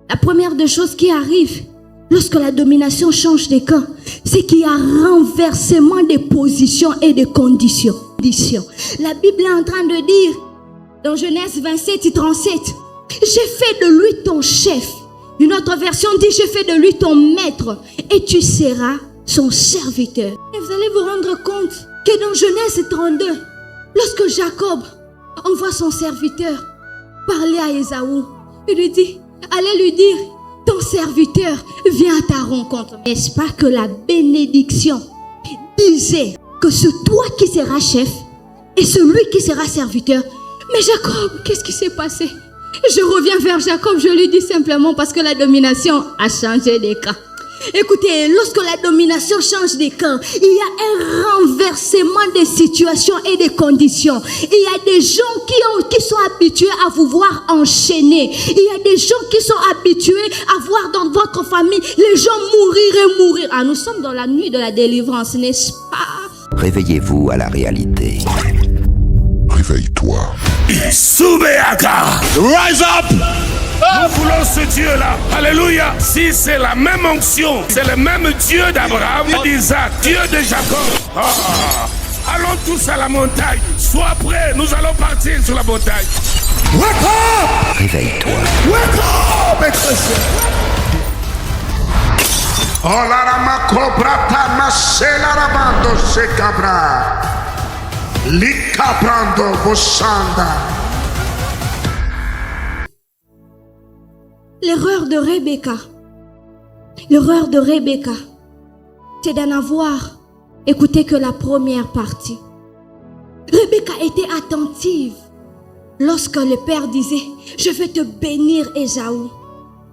La première des choses qui arrive lorsque la domination change de camp, c'est qu'il y a renversement des positions et des conditions. La Bible est en train de dire, dans Genèse 27-37, j'ai fait de lui ton chef. Une autre version dit, j'ai fait de lui ton maître et tu seras son serviteur. Et vous allez vous rendre compte que dans Genèse 32, lorsque Jacob envoie son serviteur parler à Ésaü, il lui dit, allez lui dire, ton serviteur vient à ta rencontre. N'est-ce pas que la bénédiction disait que c'est toi qui seras chef et celui qui sera serviteur? Mais Jacob, qu'est-ce qui s'est passé? Je reviens vers Jacob, je lui dis simplement parce que la domination a changé de camp. Écoutez, lorsque la domination change de camp, il y a un renversement des situations et des conditions. Il y a des gens qui sont habitués à vous voir enchaîner. Il y a des gens qui sont habitués à voir dans votre famille les gens mourir. Ah, nous sommes dans la nuit de la délivrance, n'est-ce pas? Réveillez-vous à la réalité. Réveille-toi. Soubeaka, rise up. Nous voulons ce Dieu-là. Alléluia. Si c'est la même onction, c'est le même Dieu d'Abraham, d'Isaac, Dieu de Jacob. Allons tous à la montagne. Sois prêts, nous allons partir sur la montagne. Wake up! Réveille-toi. Wake up, Ecclesia. Oh la rama cobra ta masela rabando se cabra. Likabrando boshanda. L'erreur de Rebecca, c'est d'en avoir écouté que la première partie. Rebecca était attentive lorsque le père disait, je vais te bénir Ésaü.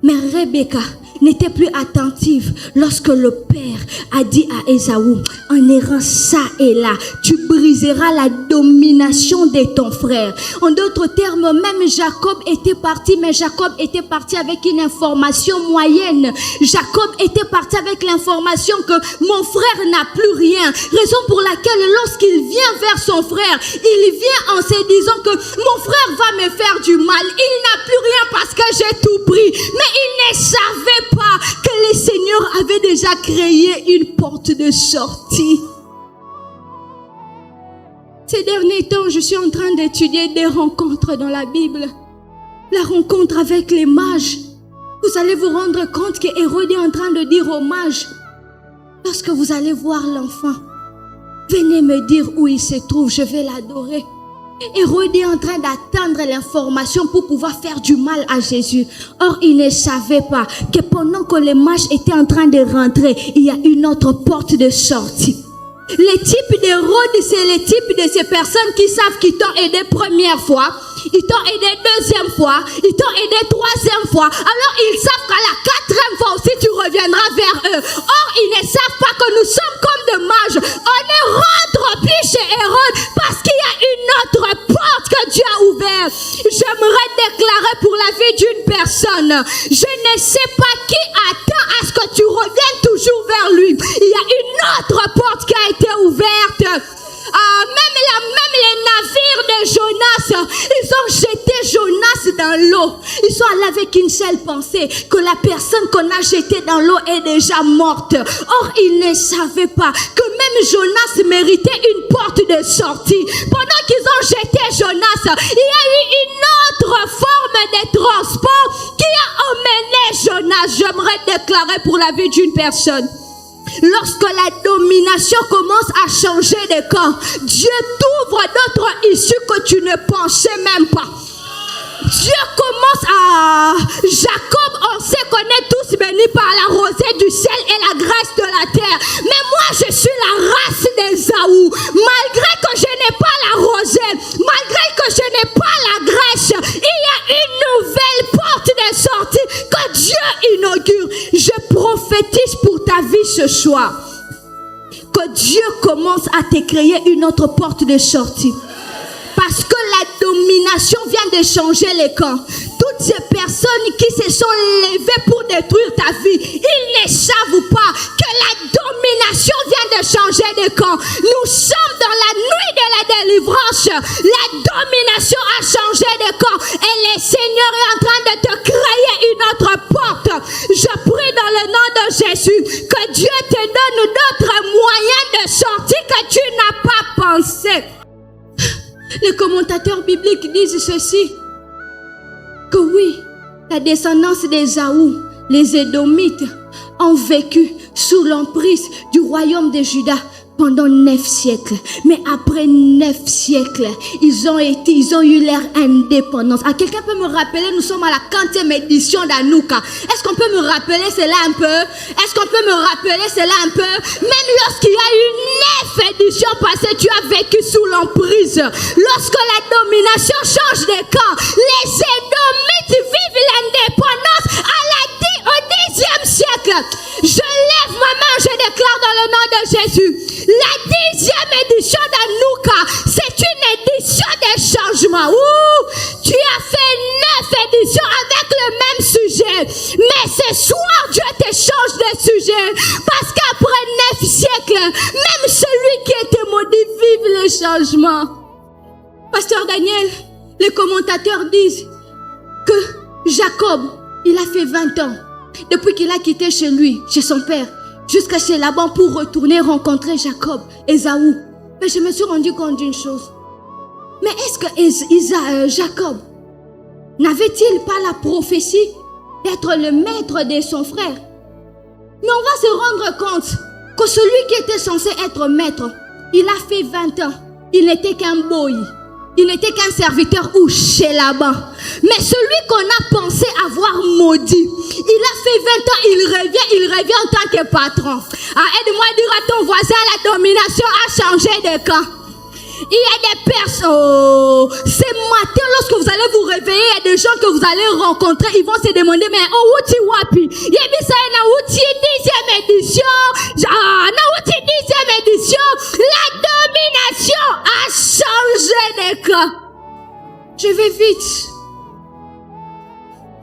Mais Rebecca n'était plus attentive lorsque le père a dit à Ésaü, en errant ça et là, tu briseras la domination de ton frère. En d'autres termes, même Jacob était parti, mais Jacob était parti avec une information moyenne. Jacob était parti avec l'information que mon frère n'a plus rien. Raison pour laquelle lorsqu'il vient vers son frère, il vient en se disant que mon frère va me faire du mal. Il n'a plus rien parce que j'ai tout pris. Mais il ne savait pas que le Seigneur avait déjà créé une porte de sortie. Ces derniers temps, je suis en train d'étudier des rencontres dans la Bible. La rencontre avec les mages. Vous allez vous rendre compte que Hérode est en train de dire aux mages, lorsque vous allez voir l'enfant, venez me dire où il se trouve, je vais l'adorer. Hérode est en train d'attendre l'information pour pouvoir faire du mal à Jésus. Or, il ne savait pas que pendant que les mages étaient en train de rentrer, il y a une autre porte de sortie. Les types d'Hérode, c'est les types de ces personnes qui savent qu'ils t'ont aidé première fois, ils t'ont aidé deuxième fois, ils t'ont aidé troisième fois. Alors ils savent qu'à la quatrième fois aussi tu reviendras vers eux. Or ils ne savent pas que nous sommes comme des mages. On ne rentre plus chez Hérode parce qu'il y a une autre porte que Dieu a ouverte. J'aimerais déclarer pour la vie d'une personne, je ne sais pas qui attend à ce que tu reviennes toujours vers lui. Il y a une autre porte qui a été ouverte. Même les navires de Jonas, ils ont jeté Jonas dans l'eau. Ils sont allés avec une seule pensée, que la personne qu'on a jetée dans l'eau est déjà morte. Or, ils ne savaient pas que même Jonas méritait une porte de sortie. Pendant qu'ils ont jeté Jonas, il y a eu une autre forme de transport qui a emmené Jonas. J'aimerais déclarer pour la vie d'une personne. Lorsque la domination commence à changer de camp, Dieu t'ouvre d'autres issues que tu ne pensais même pas. Dieu commence à... Jacob, on sait qu'on est tous bénis par la rosée du ciel et la grâce de la terre. Mais moi, je suis la race d'Ésaü. Malgré que je n'ai pas la rosée, malgré que je n'ai pas la grâce, il y a une nouvelle porte de sortie que Dieu inaugure. Je prophétise pour ta vie ce soir que Dieu commence à te créer une autre porte de sortie. Parce que la domination vient de changer les camps. Toutes ces personnes qui se sont levées pour détruire ta vie, ils ne savent pas que la domination vient de changer de camp. Nous sommes dans la nuit de la délivrance. La domination a changé de camp. Et le Seigneur est en train de te créer une autre porte. commentateurs bibliques disent ceci, que oui, la descendance d'Ésaü, les Édomites, ont vécu sous l'emprise du royaume de Juda pendant 9 siècles. Mais après 9 siècles, ils ont eu leur indépendance. Ah, quelqu'un peut me rappeler, nous sommes à la 40e édition d'Hanouka. Est-ce qu'on peut me rappeler cela un peu? Est-ce qu'on peut me rappeler cela un peu? Même lorsqu'il y a eu 9 éditions passées, tu as vécu sous l'emprise. Lorsque la domination change de camp, les Édomites vivent l'indépendance au 10e siècle. Je lève ma main, je déclare dans le nom de Jésus. La 10e édition d'Hanouka, c'est une édition de changement. Ouh, tu as fait 9 éditions avec le même sujet. Mais ce soir, Dieu te change de sujet. Parce qu'après 9 siècles, même celui qui était maudit vive le changement. Pasteur Daniel, les commentateurs disent que Jacob, il a fait 20 ans. Depuis qu'il a quitté chez lui, chez son père, jusqu'à chez Laban pour retourner rencontrer Jacob, Ésaü. Mais je me suis rendu compte d'une chose. Mais est-ce que Jacob n'avait-il pas la prophétie d'être le maître de son frère? Mais on va se rendre compte que celui qui était censé être maître, il a fait 20 ans. Il n'était qu'un boy. Il n'était qu'un serviteur ou chez Laban. Mais celui qu'on a pensé avoir maudit, il a fait 20 ans, il revient en tant que patron. Ah, aide-moi à dire à ton voisin, la domination a changé de camp. Il y a des personnes, ce matin, lorsque vous allez vous réveiller, il y a des gens que vous allez rencontrer, ils vont se demander, mais oh, où tu wapi? Il y a ça, où tu 10e édition? Ah, où tu 10e édition? La domination a changé de camp. Je vais vite.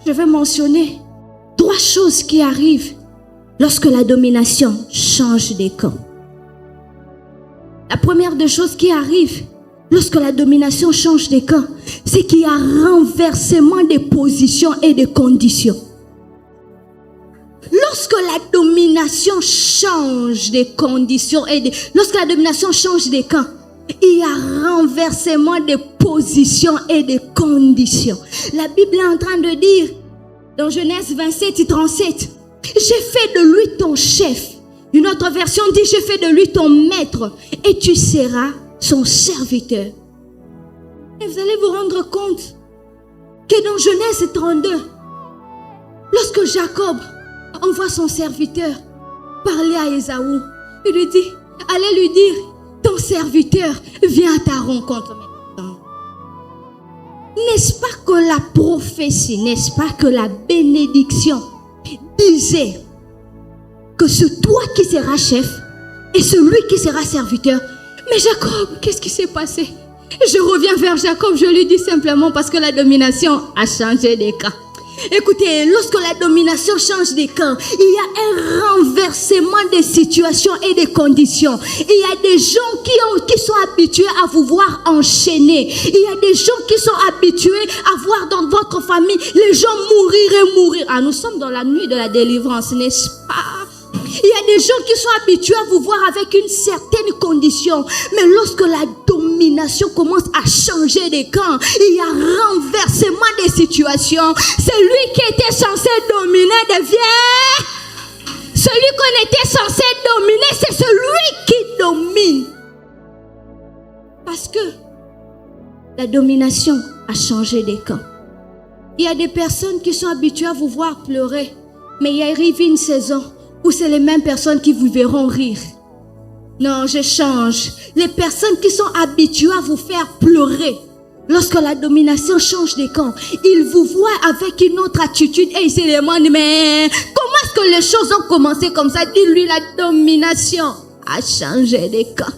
Je vais mentionner 3 choses qui arrivent lorsque la domination change de camp. La première des choses qui arrive lorsque la domination change de camp, c'est qu'il y a renversement des positions et des conditions. Lorsque la domination change de conditions lorsque la domination change de camp, il y a renversement des positions et des conditions. La Bible est en train de dire dans Genèse 27:37, j'ai fait de lui ton chef. Une autre version dit, j'ai fait de lui ton maître et tu seras son serviteur. Et vous allez vous rendre compte que dans Genèse 32, lorsque Jacob envoie son serviteur parler à Ésaü, il lui dit, allez lui dire, ton serviteur vient à ta rencontre maintenant. N'est-ce pas que la prophétie, n'est-ce pas que la bénédiction disait que c'est toi qui seras chef et celui qui sera serviteur? Mais Jacob, qu'est-ce qui s'est passé? Je reviens vers Jacob, je lui dis simplement parce que la domination a changé de camp. Écoutez, lorsque la domination change de camp, il y a un renversement des situations et des conditions. Il y a des gens qui sont habitués à vous voir enchaîner. Il y a des gens qui sont habitués à voir dans votre famille les gens mourir et mourir. Ah, nous sommes dans la nuit de la délivrance, n'est-ce pas? Il y a des gens qui sont habitués à vous voir avec une certaine condition. Mais lorsque la domination commence à changer de camp, il y a renversement des situations. Celui qui était censé dominer devient... Celui qu'on était censé dominer, c'est celui qui domine. Parce que la domination a changé de camp. Il y a des personnes qui sont habituées à vous voir pleurer. Mais il arrive une saison où c'est les mêmes personnes qui vous verront rire. Non, je change. Les personnes qui sont habituées à vous faire pleurer, lorsque la domination change de camp, ils vous voient avec une autre attitude et ils se demandent, mais comment est-ce que les choses ont commencé comme ça? Dis-lui, la domination a changé de camp.